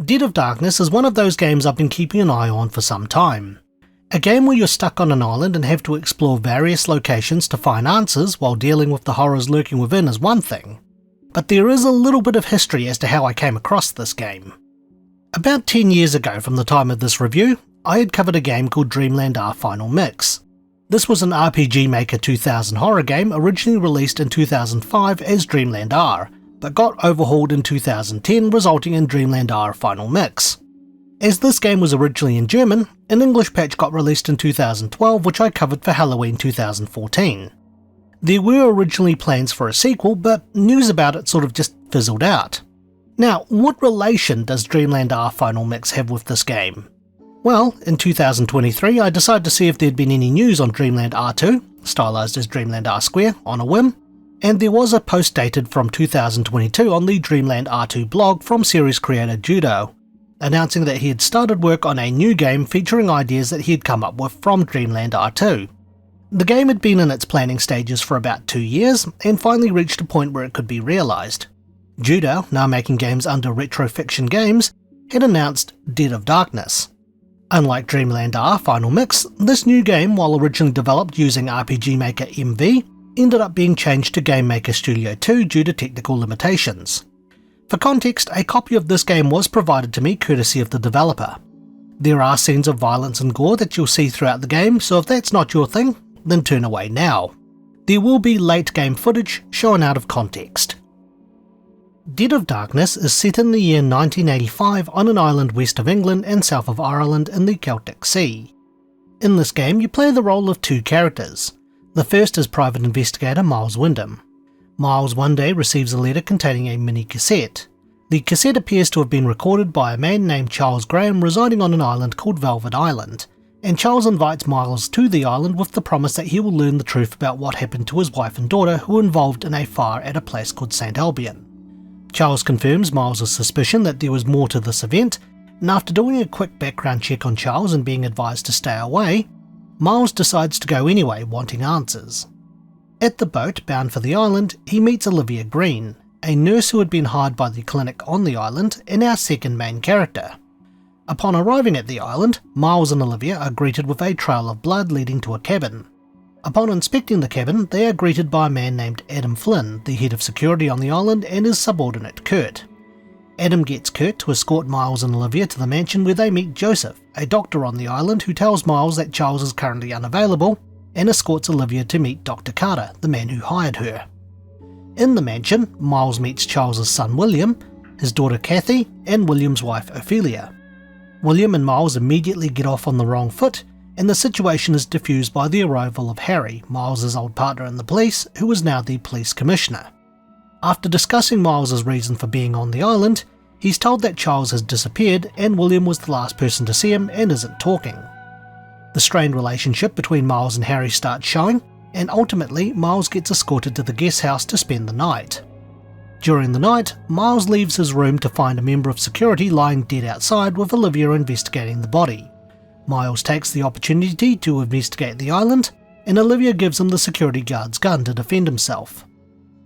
Dead of Darkness is one of those games I've been keeping an eye on for some time. A game where you're stuck on an island and have to explore various locations to find answers while dealing with the horrors lurking within is one thing, but there is a little bit of history as to how I came across this game. About 10 years ago from the time of this review, I had covered a game called Dreamland R Final Mix. This was an RPG Maker 2000 horror game originally released in 2005 as Dreamland R, but got overhauled in 2010, resulting in Dreamland R Final Mix. As this game was originally in German, an English patch got released in 2012 which I covered for Halloween 2014. There were originally plans for a sequel, but news about it sort of just fizzled out. Now, what relation does Dreamland R Final Mix have with this game? Well, in 2023 I decided to see if there'd been any news on Dreamland R2, stylized as Dreamland R Square, on a whim, and there was a post dated from 2022 on the Dreamland R2 blog from series creator Judo, announcing that he had started work on a new game featuring ideas that he had come up with from Dreamland R2. The game had been in its planning stages for about 2 years, and finally reached a point where it could be realised. Judo, now making games under Retrofiction Games, had announced Dead of Darkness. Unlike Dreamland R Final Mix, this new game, while originally developed using RPG Maker MV, ended up being changed to Game Maker Studio 2 due to technical limitations. For context, a copy of this game was provided to me courtesy of the developer. There are scenes of violence and gore that you'll see throughout the game, so if that's not your thing, then turn away now. There will be late game footage shown out of context. Dead of Darkness is set in the year 1985 on an island west of England and south of Ireland in the Celtic Sea. In this game you play the role of two characters. The first is private investigator Miles Wyndham. Miles one day receives a letter containing a mini cassette. The cassette appears to have been recorded by a man named Charles Graham residing on an island called Velvet Island, and Charles invites Miles to the island with the promise that he will learn the truth about what happened to his wife and daughter who were involved in a fire at a place called St. Albion. Charles confirms Miles' suspicion that there was more to this event, and after doing a quick background check on Charles and being advised to stay away, Miles decides to go anyway, wanting answers. At the boat bound for the island, he meets Olivia Green, a nurse who had been hired by the clinic on the island and our second main character. Upon arriving at the island, Miles and Olivia are greeted with a trail of blood leading to a cabin. Upon inspecting the cabin, they are greeted by a man named Adam Flynn, the head of security on the island, and his subordinate Kurt. Adam gets Kurt to escort Miles and Olivia to the mansion where they meet Joseph, a doctor on the island who tells Miles that Charles is currently unavailable, and escorts Olivia to meet Dr. Carter, the man who hired her. In the mansion, Miles meets Charles' son William, his daughter Kathy, and William's wife Ophelia. William and Miles immediately get off on the wrong foot, and the situation is diffused by the arrival of Harry, Miles' old partner in the police, who is now the police commissioner. After discussing Miles' reason for being on the island, he's told that Charles has disappeared and William was the last person to see him and isn't talking. The strained relationship between Miles and Harry starts showing, and ultimately Miles gets escorted to the guest house to spend the night. During the night, Miles leaves his room to find a member of security lying dead outside with Olivia investigating the body. Miles takes the opportunity to investigate the island, and Olivia gives him the security guard's gun to defend himself.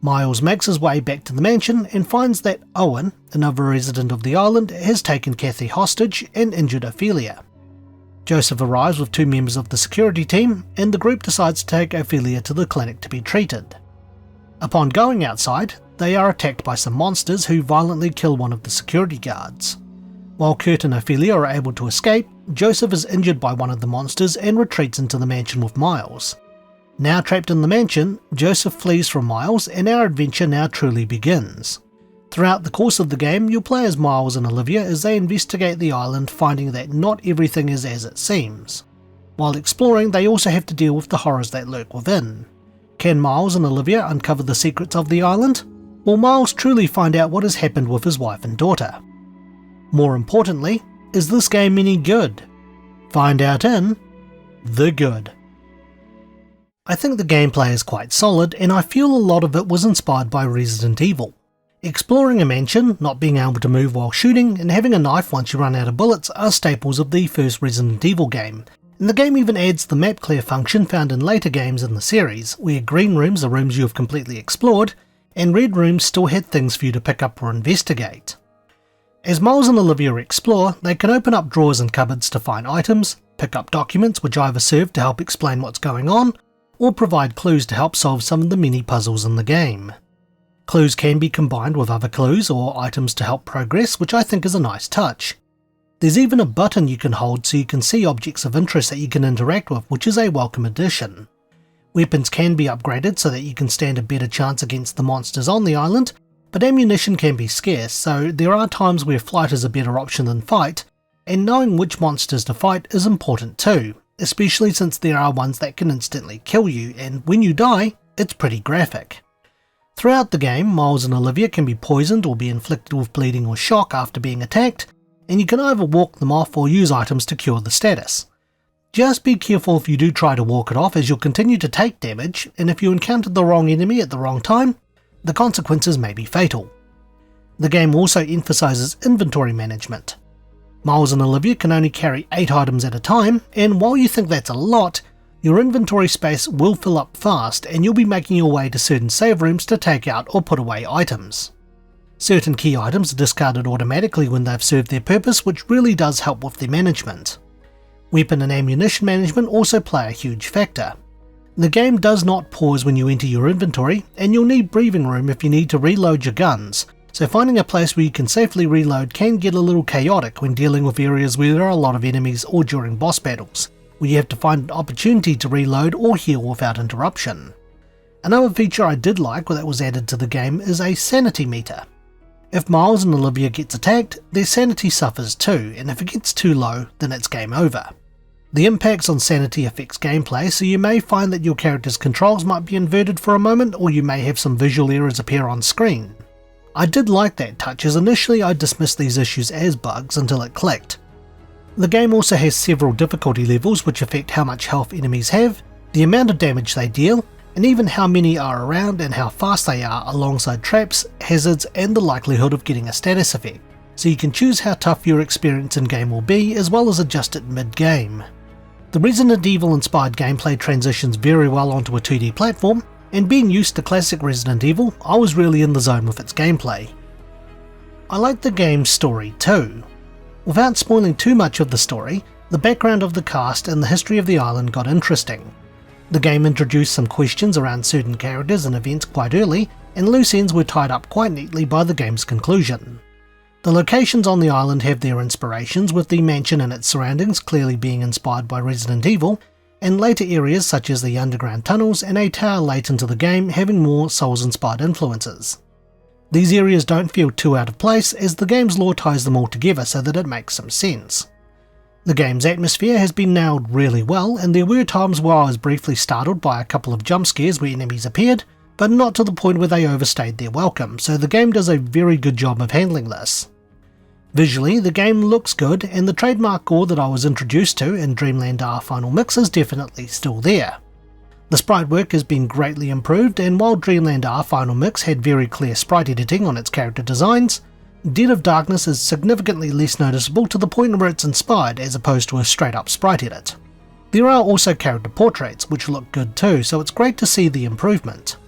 Miles makes his way back to the mansion and finds that Owen, another resident of the island, has taken Kathy hostage and injured Ophelia. Joseph arrives with two members of the security team, and the group decides to take Ophelia to the clinic to be treated. Upon going outside, they are attacked by some monsters who violently kill one of the security guards. While Kurt and Ophelia are able to escape, Joseph is injured by one of the monsters and retreats into the mansion with Miles. Now trapped in the mansion, Joseph flees from Miles and our adventure now truly begins. Throughout the course of the game, you'll play as Miles and Olivia as they investigate the island, finding that not everything is as it seems. While exploring, they also have to deal with the horrors that lurk within. Can Miles and Olivia uncover the secrets of the island? Will Miles truly find out what has happened with his wife and daughter? More importantly, is this game any good? Find out in The Good. I think the gameplay is quite solid, and I feel a lot of it was inspired by Resident Evil. Exploring a mansion, not being able to move while shooting, and having a knife once you run out of bullets are staples of the first Resident Evil game, and the game even adds the map clear function found in later games in the series, where green rooms are rooms you have completely explored, and red rooms still had things for you to pick up or investigate. As Miles and Olivia explore, they can open up drawers and cupboards to find items, pick up documents which either serve to help explain what's going on, or provide clues to help solve some of the many puzzles in the game. Clues can be combined with other clues or items to help progress, which I think is a nice touch. There's even a button you can hold so you can see objects of interest that you can interact with, which is a welcome addition. Weapons can be upgraded so that you can stand a better chance against the monsters on the island, but ammunition can be scarce, so there are times where flight is a better option than fight, and knowing which monsters to fight is important too, especially since there are ones that can instantly kill you, and when you die, it's pretty graphic. Throughout the game, Miles and Olivia can be poisoned or be inflicted with bleeding or shock after being attacked, and you can either walk them off or use items to cure the status. Just be careful if you do try to walk it off, as you'll continue to take damage, and if you encountered the wrong enemy at the wrong time, the consequences may be fatal. The game also emphasises inventory management. Miles and Olivia can only carry 8 items at a time, and while you think that's a lot, your inventory space will fill up fast and you'll be making your way to certain save rooms to take out or put away items. Certain key items are discarded automatically when they've served their purpose, which really does help with their management. Weapon and ammunition management also play a huge factor. The game does not pause when you enter your inventory, and you'll need breathing room if you need to reload your guns, so finding a place where you can safely reload can get a little chaotic when dealing with areas where there are a lot of enemies or during boss battles, where you have to find an opportunity to reload or heal without interruption. Another feature I did like that was added to the game is a sanity meter. If Miles and Olivia gets attacked, their sanity suffers too, and if it gets too low, then it's game over. The impacts on sanity affects gameplay, so you may find that your character's controls might be inverted for a moment, or you may have some visual errors appear on screen. I did like that touch, as initially I dismissed these issues as bugs until it clicked. The game also has several difficulty levels which affect how much health enemies have, the amount of damage they deal, and even how many are around and how fast they are, alongside traps, hazards, and the likelihood of getting a status effect, so you can choose how tough your experience in game will be, as well as adjust it mid-game. The Resident Evil inspired gameplay transitions very well onto a 2D platform, and being used to classic Resident Evil, I was really in the zone with its gameplay. I like the game's story too. Without spoiling too much of the story, the background of the cast and the history of the island got interesting. The game introduced some questions around certain characters and events quite early, and loose ends were tied up quite neatly by the game's conclusion. The locations on the island have their inspirations, with the mansion and its surroundings clearly being inspired by Resident Evil, and later areas such as the underground tunnels and a tower late into the game having more Souls-inspired influences. These areas don't feel too out of place, as the game's lore ties them all together so that it makes some sense. The game's atmosphere has been nailed really well, and there were times where I was briefly startled by a couple of jump scares where enemies appeared, but not to the point where they overstayed their welcome, so the game does a very good job of handling this. Visually, the game looks good, and the trademark gore that I was introduced to in Dreamland R Final mix is definitely still there. The sprite work has been greatly improved, and while Dreamland R Final mix had very clear sprite editing on its character designs, Dead of Darkness is significantly less noticeable to the point where it's inspired as opposed to a straight up sprite edit. There are also character portraits which look good too, so it's great to see the improvement.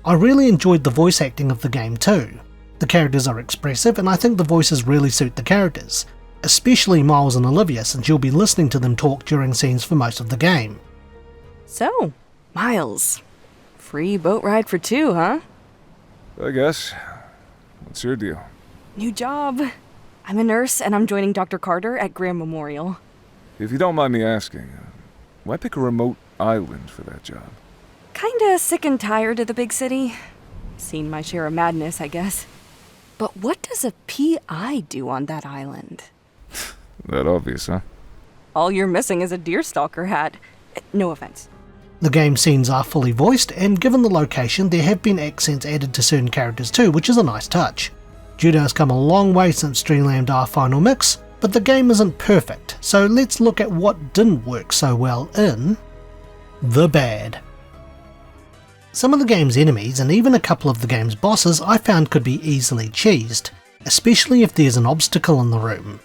I really enjoyed the voice acting of the game too. The characters are expressive, and I think the voices really suit the characters, especially Miles and Olivia, since you'll be listening to them talk during scenes for most of the game. So, Miles, free boat ride for 2, huh? I guess. What's your deal? New job. I'm a nurse, and I'm joining Dr. Carter at Graham Memorial. If you don't mind me asking, why pick a remote island for that job? Kinda sick and tired of the big city. Seen my share of madness, I guess. But what does a PI do on that island? That obvious, huh? All you're missing is a deerstalker hat. No offense. The game scenes are fully voiced, and given the location, there have been accents added to certain characters too, which is a nice touch. Judo has come a long way since Dreamland R Final mix, but the game isn't perfect, so let's look at what didn't work so well in the bad. Some of the game's enemies, and even a couple of the game's bosses, I found could be easily cheesed, especially if there's an obstacle in the room.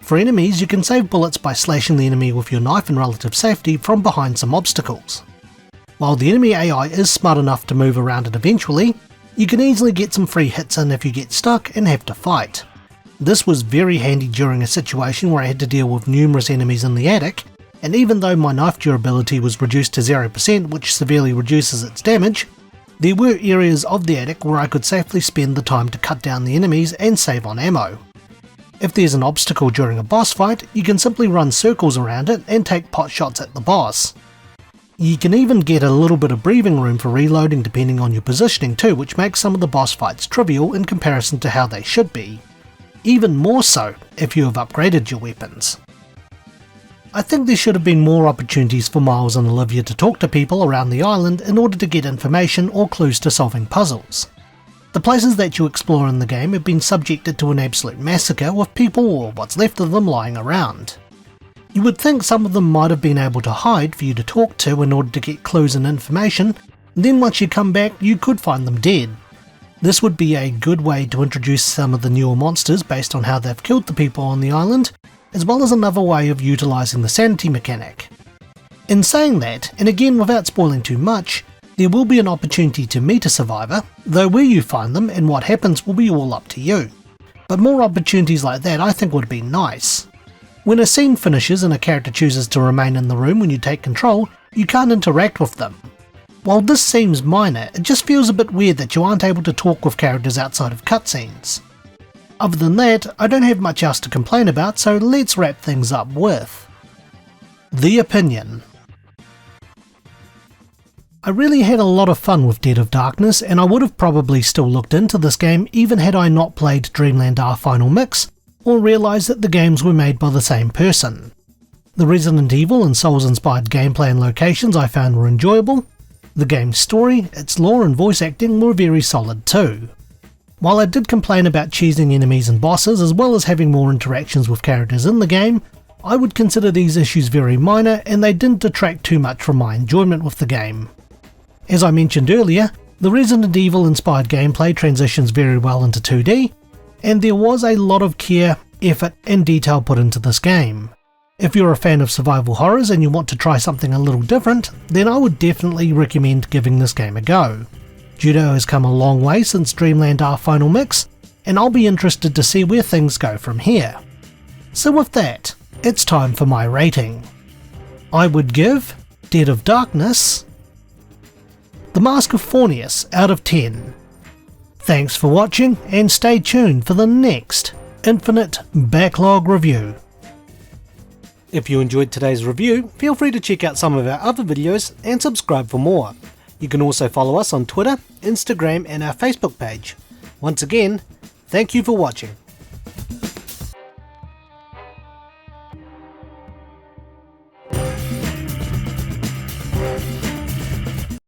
For enemies, you can save bullets by slashing the enemy with your knife in relative safety from behind some obstacles. While the enemy AI is smart enough to move around it eventually, you can easily get some free hits in if you get stuck and have to fight. This was very handy during a situation where I had to deal with numerous enemies in the attic, and even though my knife durability was reduced to 0%, which severely reduces its damage, there were areas of the attic where I could safely spend the time to cut down the enemies and save on ammo. If there's an obstacle during a boss fight, you can simply run circles around it and take pot shots at the boss. You can even get a little bit of breathing room for reloading depending on your positioning too, which makes some of the boss fights trivial in comparison to how they should be. Even more so if you have upgraded your weapons. I think there should have been more opportunities for Miles and Olivia to talk to people around the island in order to get information or clues to solving puzzles. The places that you explore in the game have been subjected to an absolute massacre with people or what's left of them lying around. You would think some of them might have been able to hide for you to talk to in order to get clues and information, and then once you come back you could find them dead. This would be a good way to introduce some of the newer monsters based on how they've killed the people on the island, as well as another way of utilising the sanity mechanic. In saying that, and again without spoiling too much, there will be an opportunity to meet a survivor, though where you find them and what happens will be all up to you. But more opportunities like that I think would be nice. When a scene finishes and a character chooses to remain in the room when you take control, you can't interact with them. While this seems minor, it just feels a bit weird that you aren't able to talk with characters outside of cutscenes. Other than that, I don't have much else to complain about, so let's wrap things up with the opinion. I really had a lot of fun with Dead of Darkness, and I would have probably still looked into this game even had I not played Dreamland R Final Mix, or realised that the games were made by the same person. The Resident Evil and Souls-inspired gameplay and locations I found were enjoyable. The game's story, its lore and voice acting were very solid too. While I did complain about cheesing enemies and bosses as well as having more interactions with characters in the game, I would consider these issues very minor and they didn't detract too much from my enjoyment with the game. As I mentioned earlier, the Resident Evil inspired gameplay transitions very well into 2D, and there was a lot of care, effort and detail put into this game. If you're a fan of survival horrors and you want to try something a little different, then I would definitely recommend giving this game a go. Judo has come a long way since Dreamland R Final Mix, and I'll be interested to see where things go from here. So with that, it's time for my rating. I would give Dead of Darkness The Mask of Fornius out of 10. Thanks for watching and stay tuned for the next Infinite Backlog review. If you enjoyed today's review, feel free to check out some of our other videos and subscribe for more. You can also follow us on Twitter, Instagram and our Facebook page. Once again, thank you for watching.